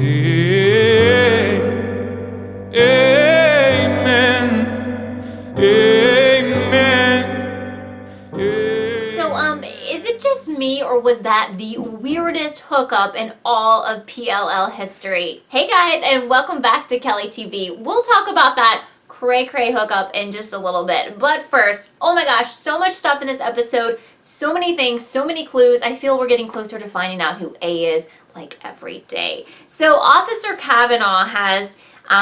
Is it just me, or was that the weirdest hookup in all of PLL history? Hey guys, and welcome back to Kellie TV. We'll talk about that cray-cray hookup in just a little bit. But first, oh my gosh, so much stuff in this episode, so many things, so many clues. I feel we're getting closer to finding out who A is, like, every day. So Officer Kavanaugh has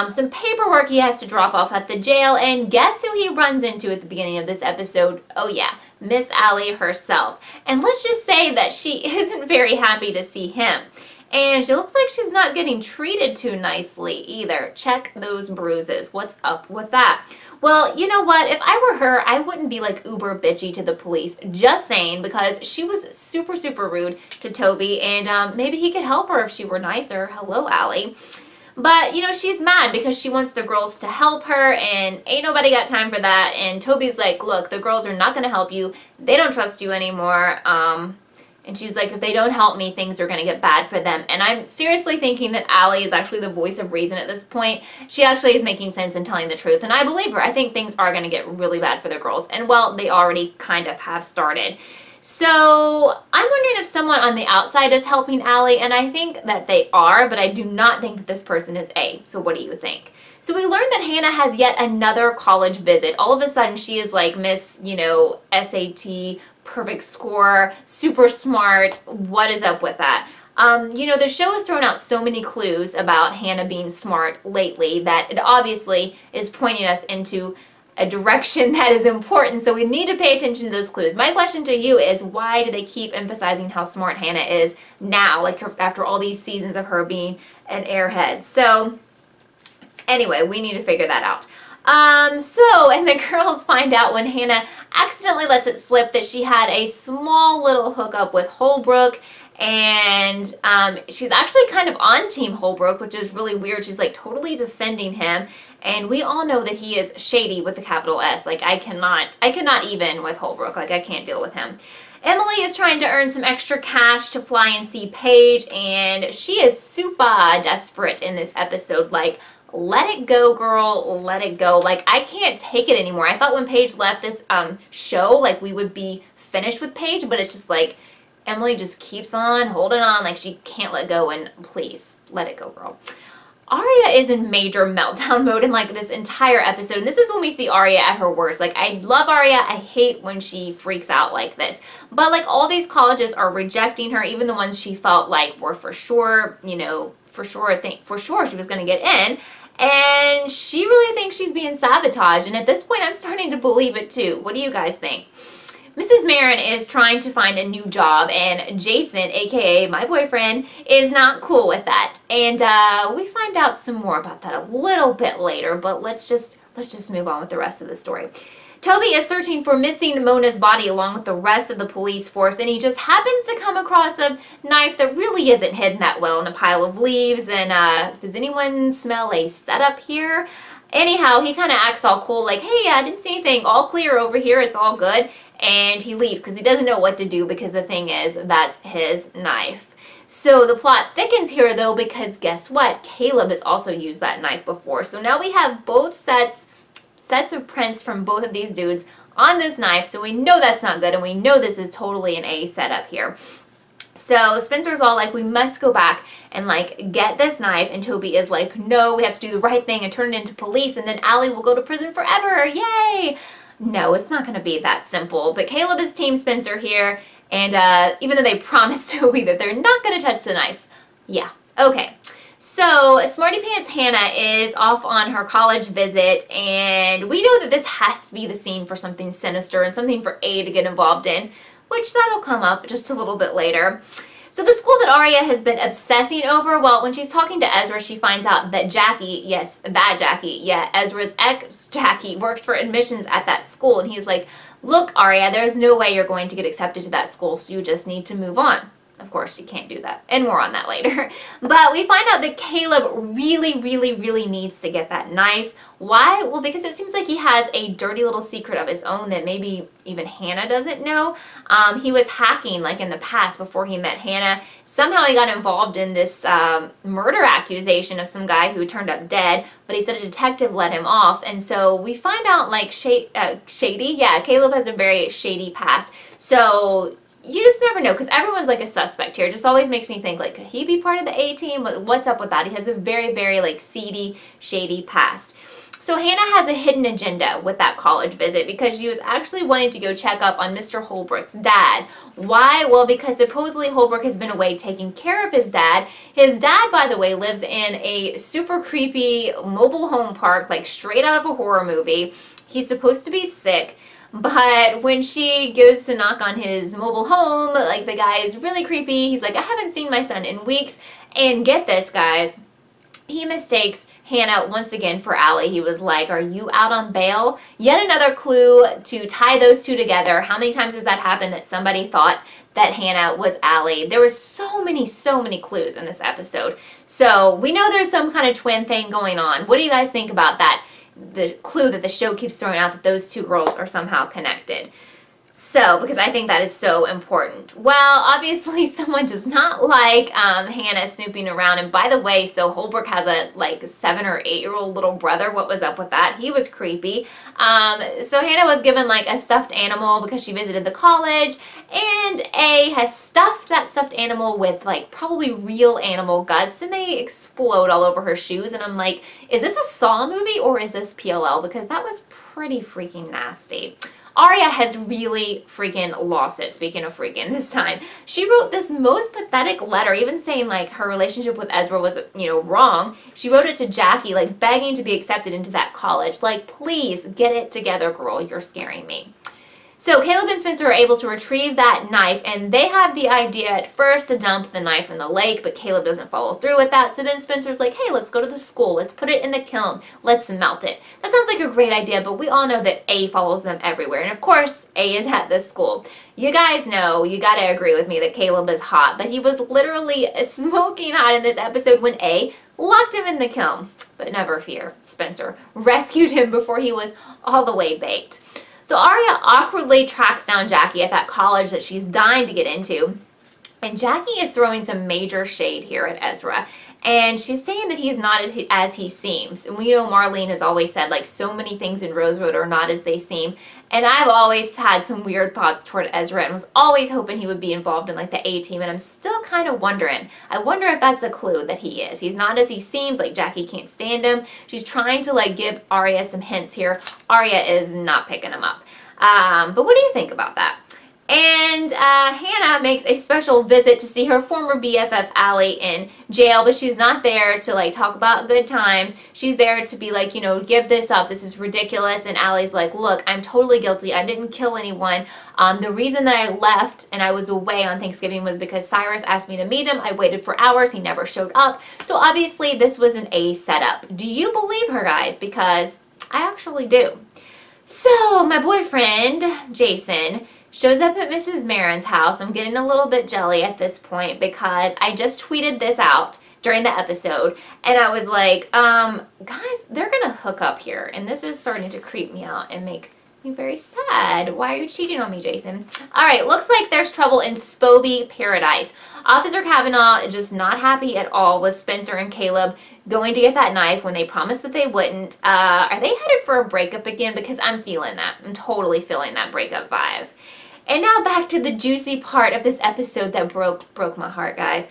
some paperwork he has to drop off at the jail, and guess who he runs into at the beginning of this episode? Oh yeah, Miss Allie herself. And let's just say that she isn't very happy to see him. And she looks like she's not getting treated too nicely either. Check those bruises. What's up with that? Well, you know what? If I were her, I wouldn't be like uber bitchy to the police. Just saying, because she was super, super rude to Toby, and maybe he could help her if she were nicer. Hello, Allie. But, you know, she's mad because she wants the girls to help her, and ain't nobody got time for that. And Toby's like, look, the girls are not going to help you. They don't trust you anymore. And she's like, if they don't help me, things are going to get bad for them. And I'm seriously thinking that Allie is actually the voice of reason at this point. She actually is making sense and telling the truth. And I believe her. I think things are going to get really bad for the girls. And, well, they already kind of have started. So I'm wondering if someone on the outside is helping Allie, and I think that they are, but I do not think that this person is A. So what do you think? So we learned that Hannah has yet another college visit. All of a sudden she is like Miss, you know, SAT, perfect score, super smart. What is up with that? You know, the show has thrown out so many clues about Hannah being smart lately that it obviously is pointing us into a direction that is important, so we need to pay attention to those clues. My question to you is, why do they keep emphasizing how smart Hannah is now, like after all these seasons of her being an airhead? So anyway, we need to figure that out. And the girls find out when Hannah accidentally lets it slip that she had a small little hookup with Holbrook, and she's actually kind of on Team Holbrook, which is really weird. She's like totally defending him, and we all know that he is shady with a capital S. Like, I cannot even with Holbrook. Like, I can't deal with him. Emily is trying to earn some extra cash to fly and see Paige, and she is super desperate in this episode. Like, let it go, girl, let it go. Like, I can't take it anymore. I thought when Paige left this show, like, we would be finished with Paige, but it's just like Emily just keeps on holding on, like she can't let go, and please, let it go, girl. Arya is in major meltdown mode in like this entire episode, and this is when we see Arya at her worst. Like, I love Arya, I hate when she freaks out like this. But like, all these colleges are rejecting her, even the ones she felt like were for sure, you know, for sure she was going to get in. And she really thinks she's being sabotaged, and at this point I'm starting to believe it too. What do you guys think? Mrs. Marin is trying to find a new job, and Jason, aka my boyfriend, is not cool with that. And we find out some more about that a little bit later, but let's just move on with the rest of the story. Toby is searching for missing Mona's body along with the rest of the police force, and he just happens to come across a knife that really isn't hidden that well in a pile of leaves. And does anyone smell a setup here? Anyhow, he kind of acts all cool, like, hey, I didn't see anything, all clear over here, it's all good. And he leaves because he doesn't know what to do, because the thing is, that's his knife. So the plot thickens here, though, because guess what? Caleb has also used that knife before. So now we have both sets of prints from both of these dudes on this knife, so we know that's not good, and we know this is totally an A setup here. So Spencer's all like, we must go back and like get this knife, and Toby is like, no, we have to do the right thing and turn it into police, and then Allie will go to prison forever, yay! No, it's not going to be that simple. But Caleb is Team Spencer here, and even though they promised Toby that they're not going to touch the knife. Yeah, okay. So Smarty Pants Hannah is off on her college visit, and we know that this has to be the scene for something sinister and something for A to get involved in, which that'll come up just a little bit later. So the school that Arya has been obsessing over, well, when she's talking to Ezra, she finds out that Jackie, yes, that Jackie, yeah, Ezra's ex Jackie works for admissions at that school, and he's like, look, Arya, there's no way you're going to get accepted to that school, so you just need to move on. Of course, you can't do that. And more on that later. But we find out that Caleb really needs to get that knife. Why? Well, because it seems like he has a dirty little secret of his own that maybe even Hannah doesn't know. He was hacking like in the past before he met Hannah. Somehow he got involved in this murder accusation of some guy who turned up dead, but he said a detective let him off. And so we find out like shady. Yeah, Caleb has a very shady past. So you just never know, because everyone's like a suspect here. It just always makes me think, like, could he be part of the A-team? What's up with that? He has a very like seedy, shady past. So Hannah has a hidden agenda with that college visit because she was actually wanting to go check up on Mr. Holbrook's dad. Why? Well, because supposedly Holbrook has been away taking care of his dad. His dad, by the way, lives in a super creepy mobile home park, like straight out of a horror movie. He's supposed to be sick. But when she goes to knock on his mobile home, like the guy is really creepy. He's like, I haven't seen my son in weeks. And get this, guys, he mistakes Hannah once again for Allie. He was like, are you out on bail? Yet another clue to tie those two together. How many times has that happened that somebody thought that Hannah was Allie? There was so many clues in this episode. So we know there's some kind of twin thing going on. What do you guys think about that? The clue that the show keeps throwing out that those two girls are somehow connected. So, because I think that is so important. Well, obviously someone does not like Hannah snooping around. And by the way, so Holbrook has a like 7 or 8-year-old little brother. What was up with that? He was creepy. So Hannah was given like a stuffed animal because she visited the college. And A has stuffed that stuffed animal with like probably real animal guts. And they explode all over her shoes. And I'm like, is this a Saw movie or is this PLL? Because that was pretty freaking nasty. Aria has really freaking lost it, speaking of freaking this time. She wrote this most pathetic letter, even saying like her relationship with Ezra was, you know, wrong. She wrote it to Jackie, like begging to be accepted into that college. Like, please get it together, girl. You're scaring me. So Caleb and Spencer are able to retrieve that knife, and they have the idea at first to dump the knife in the lake, but Caleb doesn't follow through with that. So then Spencer's like, hey, let's go to the school. Let's put it in the kiln. Let's melt it. That sounds like a great idea, but we all know that A follows them everywhere. And of course, A is at this school. You guys know, you gotta agree with me that Caleb is hot, but he was literally smoking hot in this episode when A locked him in the kiln. But never fear, Spencer rescued him before he was all the way baked. So Aria awkwardly tracks down Jackie at that college that she's dying to get into. And Jackie is throwing some major shade here at Ezra. And she's saying that he's not as he seems. And we know Marlene has always said, like, so many things in Rosewood are not as they seem. And I've always had some weird thoughts toward Ezra and was always hoping he would be involved in, like, the A-team. And I'm still kind of wondering. I wonder if that's a clue that he is. He's not as he seems. Like, Jackie can't stand him. She's trying to, like, give Aria some hints here. Aria is not picking him up. But what do you think about that? And Hannah makes a special visit to see her former BFF Allie in jail, but she's not there to like talk about good times. She's there to be like, you know, give this up. This is ridiculous. And Allie's like, look, I'm totally guilty. I didn't kill anyone. The reason that I left and I was away on Thanksgiving was because Cyrus asked me to meet him. I waited for hours. He never showed up. So obviously this was an A setup. Do you believe her, guys? Because I actually do. So my boyfriend, Jason, shows up at Mrs. Marin's house. I'm getting a little bit jelly at this point because I just tweeted this out during the episode and I was like, guys, they're gonna hook up here and this is starting to creep me out and make me very sad. Why are you cheating on me, Jason? Alright, looks like there's trouble in Spoby Paradise. Officer Kavanaugh is just not happy at all with Spencer and Caleb going to get that knife when they promised that they wouldn't. Are they headed for a breakup again? Because I'm feeling that. I'm totally feeling that breakup vibe. And now back to the juicy part of this episode that broke my heart, guys.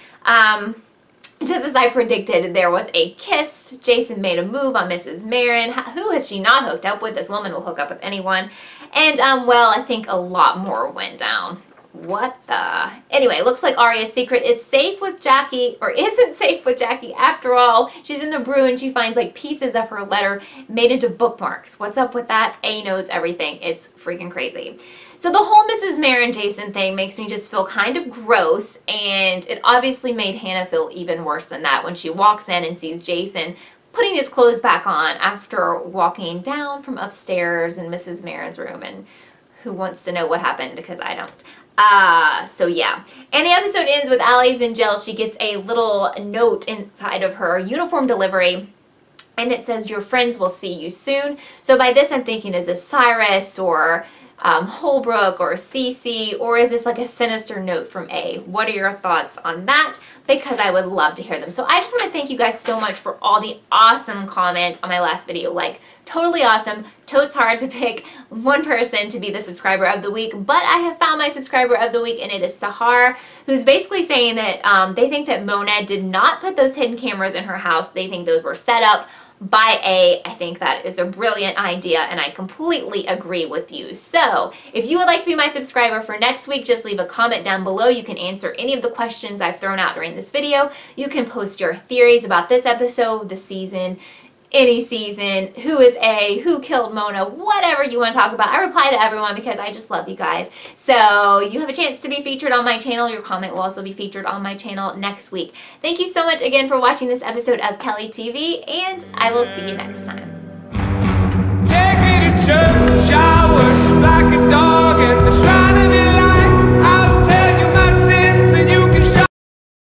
Just as I predicted, there was a kiss. Jason made a move on Mrs. Marin. Who has she not hooked up with? This woman will hook up with anyone. And, well, I think a lot more went down. What the? Anyway, looks like Aria's secret is safe with Jackie, or isn't safe with Jackie after all. She's in the brew and she finds like pieces of her letter made into bookmarks. What's up with that? A knows everything. It's freaking crazy. So the whole Mrs. Marin Jason thing makes me just feel kind of gross, and it obviously made Hannah feel even worse than that when she walks in and sees Jason putting his clothes back on after walking down from upstairs in Mrs. Marin's room. And who wants to know what happened? Because I don't. So yeah. And the episode ends with Allie's in jail. She gets a little note inside of her uniform delivery, and it says, "Your friends will see you soon." So by this I'm thinking, is this Cyrus or Holbrook or Cece, or is this like a sinister note from A? What are your thoughts on that? Because I would love to hear them. So I just want to thank you guys so much for all the awesome comments on my last video. Like, totally awesome. Totes hard to pick one person to be the subscriber of the week, but I have found my subscriber of the week, and it is Sahar, who's basically saying that they think that Mona did not put those hidden cameras in her house. They think those were set up by A. I think that is a brilliant idea, and I completely agree with you. So if you would like to be my subscriber for next week, just leave a comment down below. You can answer any of the questions I've thrown out during this video. You can post your theories about this episode, the season, any season, who is A, who killed Mona, whatever you want to talk about. I reply to everyone because I just love you guys. So you have a chance to be featured on my channel. Your comment will also be featured on my channel next week. Thank you so much again for watching this episode of Kellie TV, and I will see you next time. Take me to church, I worship like a